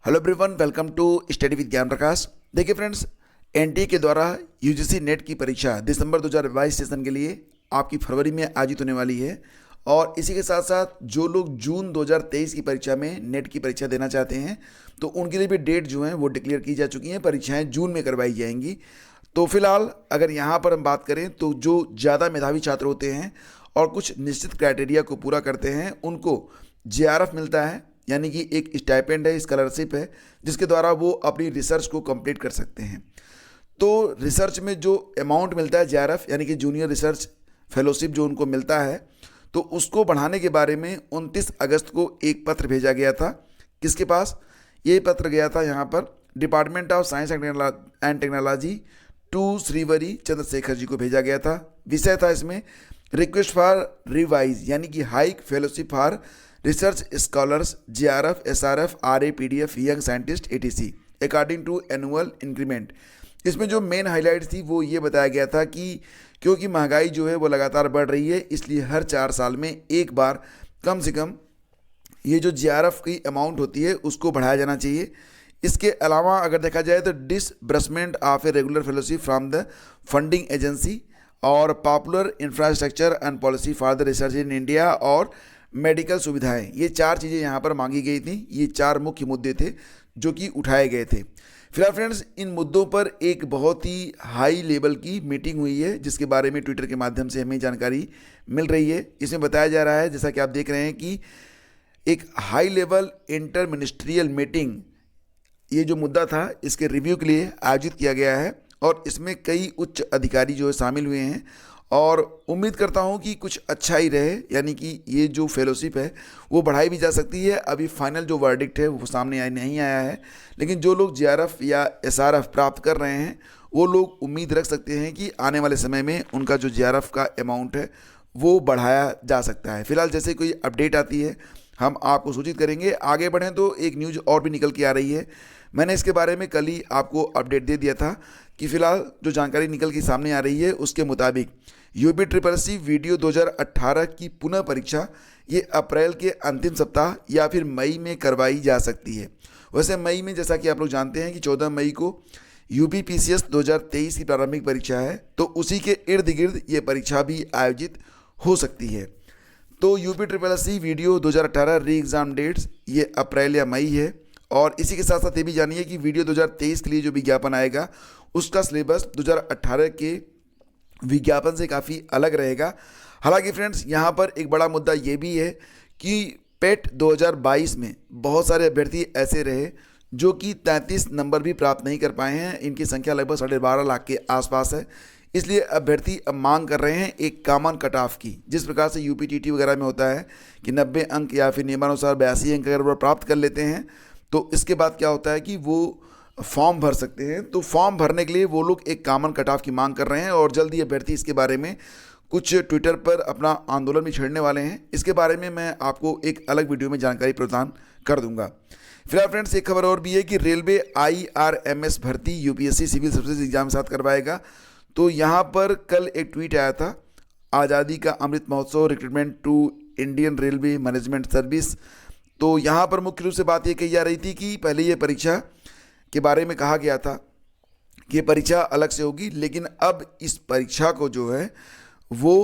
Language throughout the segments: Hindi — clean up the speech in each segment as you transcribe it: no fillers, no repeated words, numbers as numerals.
Hello everyone, welcome to study with Gyan Prakash. देखिए फ्रेंड्स, एनटीए के द्वारा यूजीसी नेट की परीक्षा दिसंबर 2022 सेशन के लिए आपकी फरवरी में आयोजित होने वाली है। और इसी के साथ साथ जो लोग जून 2023 की परीक्षा में नेट की परीक्षा देना चाहते हैं तो उनके लिए भी डेट जो है वो डिक्लेयर की जा चुकी हैं। परीक्षाएं जून में करवाई जाएंगी। तो फिलहाल अगर यहाँ पर हम बात करें तो जो ज़्यादा मेधावी छात्र होते हैं और कुछ निश्चित क्राइटेरिया को पूरा करते हैं उनको जेआरएफ मिलता है, यानी कि एक स्टाइपेंड है, स्कॉलरशिप है, जिसके द्वारा वो अपनी रिसर्च को कंप्लीट कर सकते हैं। तो रिसर्च में जो अमाउंट मिलता है जेआरएफ यानी कि जूनियर रिसर्च फेलोशिप जो उनको मिलता है, तो उसको बढ़ाने के बारे में 29 अगस्त को एक पत्र भेजा गया था। किसके पास ये पत्र गया था? यहाँ पर department of science and technology to Srivari Chandrasekhar ji को भेजा गया था। विषय था इसमें रिक्वेस्ट फॉर रिवाइज यानी कि hike fellowship for research scholars JRF SRF RAPDF young scientist ETC according to annual increment. इसमें जो मेन हाईलाइट थी वो ये बताया गया था कि क्योंकि महंगाई जो है वो लगातार बढ़ रही है, इसलिए हर 4 साल में एक बार कम से कम ये जो जेआरएफ की अमाउंट होती है उसको बढ़ाया जाना चाहिए। इसके अलावा अगर देखा जाए तो disbursement of a regular fellowship from the funding agency और popular infrastructure and policy for the research in India और मेडिकल सुविधाएं, ये 4 चीज़ें यहाँ पर मांगी गई थी। ये 4 मुख्य मुद्दे थे जो कि उठाए गए थे। फिलहाल फ्रेंड्स, इन मुद्दों पर एक बहुत ही हाई लेवल की मीटिंग हुई है जिसके बारे में ट्विटर के माध्यम से हमें जानकारी मिल रही है। इसमें बताया जा रहा है, जैसा कि आप देख रहे हैं, कि एक high level inter ministerial meeting, ये जो मुद्दा था इसके रिव्यू के लिए आयोजित किया गया है और इसमें कई उच्च अधिकारी जो है शामिल हुए हैं। और उम्मीद करता हूं कि कुछ अच्छा ही रहे, यानी कि ये जो फेलोशिप है वो बढ़ाई भी जा सकती है। अभी फाइनल जो वर्डिक्ट है वो सामने नहीं आया है, लेकिन जो लोग जेआरएफ या एसआरएफ प्राप्त कर रहे हैं वो लोग उम्मीद रख सकते हैं कि आने वाले समय में उनका जो जेआरएफ का अमाउंट है वो बढ़ाया जा सकता है। फिलहाल जैसे कोई अपडेट आती है हम आपको सूचित करेंगे। आगे बढ़ें तो एक न्यूज़ और भी निकल के आ रही है। मैंने इसके बारे में कल ही आपको अपडेट दे दिया था कि फिलहाल जो जानकारी निकल के सामने आ रही है उसके मुताबिक यूपी ट्रिपल सी वीडियो 2018 की पुनः परीक्षा ये अप्रैल के अंतिम सप्ताह या फिर मई में करवाई जा सकती है। वैसे मई में, जैसा कि आप लोग जानते हैं कि 14 मई को यूपी पीसीएस 2023 की प्रारंभिक परीक्षा है, तो उसी के इर्द गिर्द ये परीक्षा भी आयोजित हो सकती है। तो यूपी ट्रिपल सी वीडियो 2018 री एग्ज़ाम डेट्स ये अप्रैल या मई है। और इसी के साथ साथ ये भी जानिए कि वीडियो 2023 के लिए जो विज्ञापन आएगा उसका सिलेबस 2018 के विज्ञापन से काफ़ी अलग रहेगा। हालांकि फ्रेंड्स, यहाँ पर एक बड़ा मुद्दा ये भी है कि पेट 2022 में बहुत सारे अभ्यर्थी ऐसे रहे जो कि 33 नंबर भी प्राप्त नहीं कर पाए हैं। इनकी संख्या लगभग 12.5 लाख के आसपास है। इसलिए अभ्यर्थी अब मांग कर रहे हैं एक कॉमन कट ऑफ की, जिस प्रकार से यूपीटीटी वगैरह में होता है कि 90 अंक या फिर नियमानुसार 82 अंक अगर वो प्राप्त कर लेते हैं तो इसके बाद क्या होता है कि वो फॉर्म भर सकते हैं। तो फॉर्म भरने के लिए वो लोग एक कॉमन कट ऑफ की मांग कर रहे हैं और जल्द ही अभ्यर्थी इसके बारे में कुछ ट्विटर पर अपना आंदोलन भी छेड़ने वाले हैं। इसके बारे में मैं आपको एक अलग वीडियो में जानकारी प्रदान कर दूंगा। फिलहाल फ्रेंड्स, एक खबर और भी है कि रेलवे आईआरएमएस भर्ती यूपीएससी सिविल सर्विसेज एग्जाम साथ करवाएगा। तो यहाँ पर कल एक ट्वीट आया था, आज़ादी का अमृत महोत्सव recruitment to Indian railway management service. तो यहाँ पर मुख्य रूप से बात ये कही जा रही थी कि पहले ये परीक्षा के बारे में कहा गया था कि ये परीक्षा अलग से होगी, लेकिन अब इस परीक्षा को जो है वो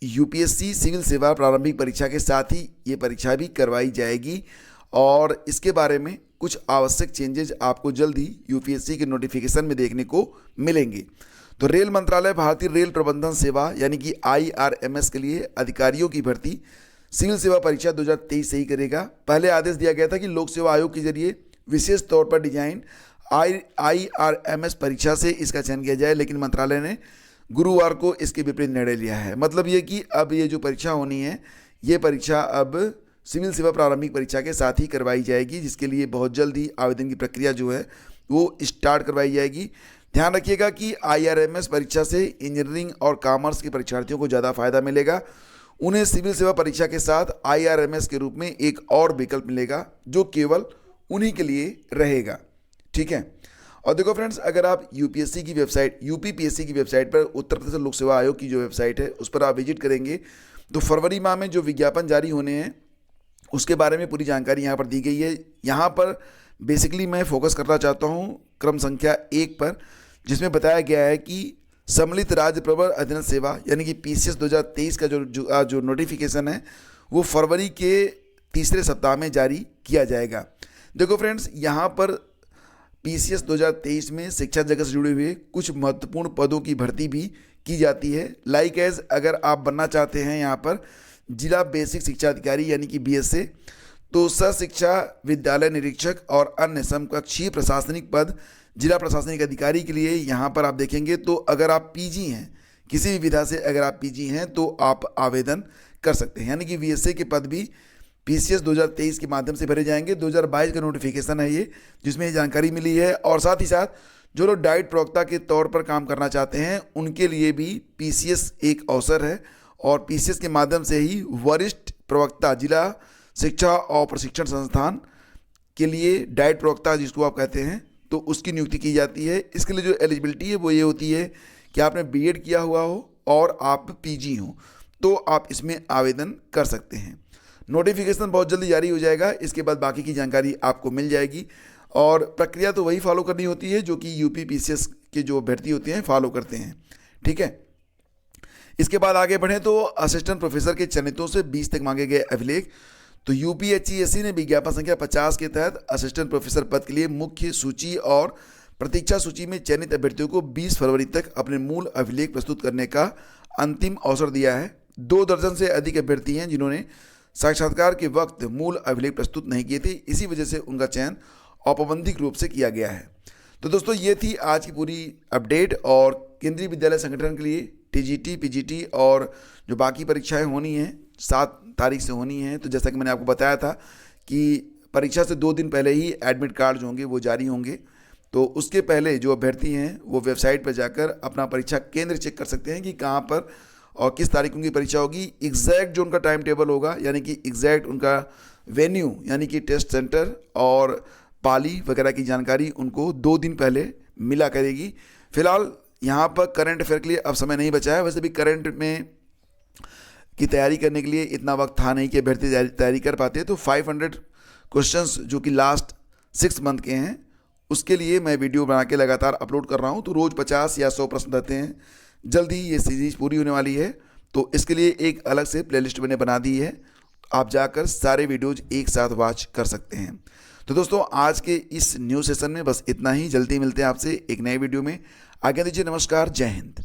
यूपीएससी सिविल सेवा प्रारंभिक परीक्षा के साथ ही ये परीक्षा भी करवाई जाएगी। और इसके बारे में कुछ आवश्यक चेंजेज आपको जल्द ही यूपीएससी के नोटिफिकेशन में देखने को मिलेंगे। तो रेल मंत्रालय भारतीय रेल प्रबंधन सेवा यानी कि आईआरएमएस के लिए अधिकारियों की भर्ती सिविल सेवा परीक्षा 2023 से ही करेगा। पहले आदेश दिया गया था कि लोक सेवा आयोग के जरिए विशेष तौर पर डिजाइन आईआरएमएस परीक्षा से इसका चयन किया जाए, लेकिन मंत्रालय ने गुरुवार को इसके विपरीत निर्णय लिया है। मतलब ये कि अब ये जो परीक्षा होनी है ये परीक्षा अब सिविल सेवा प्रारंभिक परीक्षा के साथ ही करवाई जाएगी, जिसके लिए बहुत जल्द ही आवेदन की प्रक्रिया जो है वो स्टार्ट करवाई जाएगी। ध्यान रखिएगा कि आईआरएमएस परीक्षा से इंजीनियरिंग और कॉमर्स के परीक्षार्थियों को ज़्यादा फायदा मिलेगा। उन्हें सिविल सेवा परीक्षा के साथ आईआरएमएस के रूप में एक और विकल्प मिलेगा जो केवल उन्हीं के लिए रहेगा। ठीक है। और देखो फ्रेंड्स, अगर आप यूपीएससी की वेबसाइट यूपीपीएससी की वेबसाइट पर उत्तर प्रदेश लोक सेवा आयोग की जो वेबसाइट है उस पर आप विजिट करेंगे तो फरवरी माह में जो विज्ञापन जारी होने हैं उसके बारे में पूरी जानकारी यहाँ पर दी गई है। यहाँ पर बेसिकली मैं फोकस करना चाहता हूँ क्रम संख्या 1 पर, जिसमें बताया गया है कि सम्मिलित राज्य प्रवर अधीनस्थ सेवा यानी कि PCS 2023 का जो नोटिफिकेशन है वो फरवरी के तीसरे सप्ताह में जारी किया जाएगा। देखो फ्रेंड्स, यहाँ पर PCS 2023 में शिक्षा जगत से जुड़े हुए कुछ महत्वपूर्ण पदों की भर्ती भी की जाती है। लाइक एज अगर आप बनना चाहते हैं यहाँ पर जिला बेसिक शिक्षा अधिकारी यानी कि BSA, तो शिक्षा विद्यालय निरीक्षक और अन्य समकक्षीय प्रशासनिक पद जिला प्रशासनिक अधिकारी के लिए यहाँ पर आप देखेंगे तो अगर आप PG हैं, किसी भी विधा से अगर आप PG हैं तो आप आवेदन कर सकते हैं। यानी कि BSA के पद भी PCS 2023 के माध्यम से भरे जाएंगे। 2022 का नोटिफिकेशन है ये, जिसमें ये जानकारी मिली है। और साथ ही साथ जो लोग डाइट प्रवक्ता के तौर पर काम करना चाहते हैं उनके लिए भी PCS एक अवसर है, और PCS के माध्यम से ही वरिष्ठ प्रवक्ता जिला शिक्षा और प्रशिक्षण संस्थान के लिए डाइट प्रवक्ता जिसको आप कहते हैं, तो उसकी नियुक्ति की जाती है। इसके लिए जो एलिजिबिलिटी है वो ये होती है कि आपने B.Ed किया हुआ हो और आप PG हो, तो आप इसमें आवेदन कर सकते हैं। नोटिफिकेशन बहुत जल्दी जारी हो जाएगा, इसके बाद बाकी की जानकारी आपको मिल जाएगी। और प्रक्रिया तो वही फॉलो करनी होती है जो कि UP PCS के जो अभ्यर्थी होते हैं फॉलो करते हैं, ठीक है। इसके बाद आगे बढ़ें तो असिस्टेंट प्रोफेसर के चयनितों से 20 तक मांगे गए अभिलेख। तो UPHESC ने विज्ञापन संख्या 50 के तहत असिस्टेंट प्रोफेसर पद के लिए मुख्य सूची और प्रतीक्षा सूची में चयनित अभ्यर्थियों को 20 फरवरी तक अपने मूल अभिलेख प्रस्तुत करने का अंतिम अवसर दिया है। 2 दर्जन से अधिक अभ्यर्थी हैं जिन्होंने साक्षात्कार के वक्त मूल अभिलेख प्रस्तुत नहीं किए थे, इसी वजह से उनका चयन औपबंधिक रूप से किया गया है। तो दोस्तों ये थी आज की पूरी अपडेट। और केंद्रीय विद्यालय संगठन के लिए TGT PGT और जो बाकी परीक्षाएं होनी हैं 7 तारीख से होनी है। तो जैसा कि मैंने आपको बताया था कि परीक्षा से 2 दिन पहले ही एडमिट कार्ड जो होंगे वो जारी होंगे। तो उसके पहले जो अभ्यर्थी हैं वो वेबसाइट पर जाकर अपना परीक्षा केंद्र चेक कर सकते हैं कि कहाँ पर और किस तारीख उनकी परीक्षा होगी। एग्जैक्ट जो उनका टाइम टेबल होगा यानी कि एग्जैक्ट उनका वेन्यू यानी कि टेस्ट सेंटर और पाली वगैरह की जानकारी उनको 2 दिन पहले मिला करेगी। फिलहाल यहाँ पर करंट अफेयर के लिए अब समय नहीं बचा है। वैसे भी करंट में की तैयारी करने के लिए इतना वक्त था नहीं कि अभ्यर्थी तैयारी कर पाते। तो 500 क्वेश्चंस जो कि लास्ट 6 मंथ के हैं उसके लिए मैं वीडियो बना के लगातार अपलोड कर रहा हूँ। तो रोज़ 50 या 100 प्रश्न रहते हैं। जल्दी ही ये सीरीज पूरी होने वाली है, तो इसके लिए एक अलग से प्लेलिस्ट मैंने बना दी है, आप जाकर सारे वीडियोज एक साथ वॉच कर सकते हैं। तो दोस्तों आज के इस न्यूज़ सेशन में बस इतना ही। जल्दी मिलते हैं आपसे एक नए वीडियो में। आज्ञा दीजिए, नमस्कार, जय हिंद।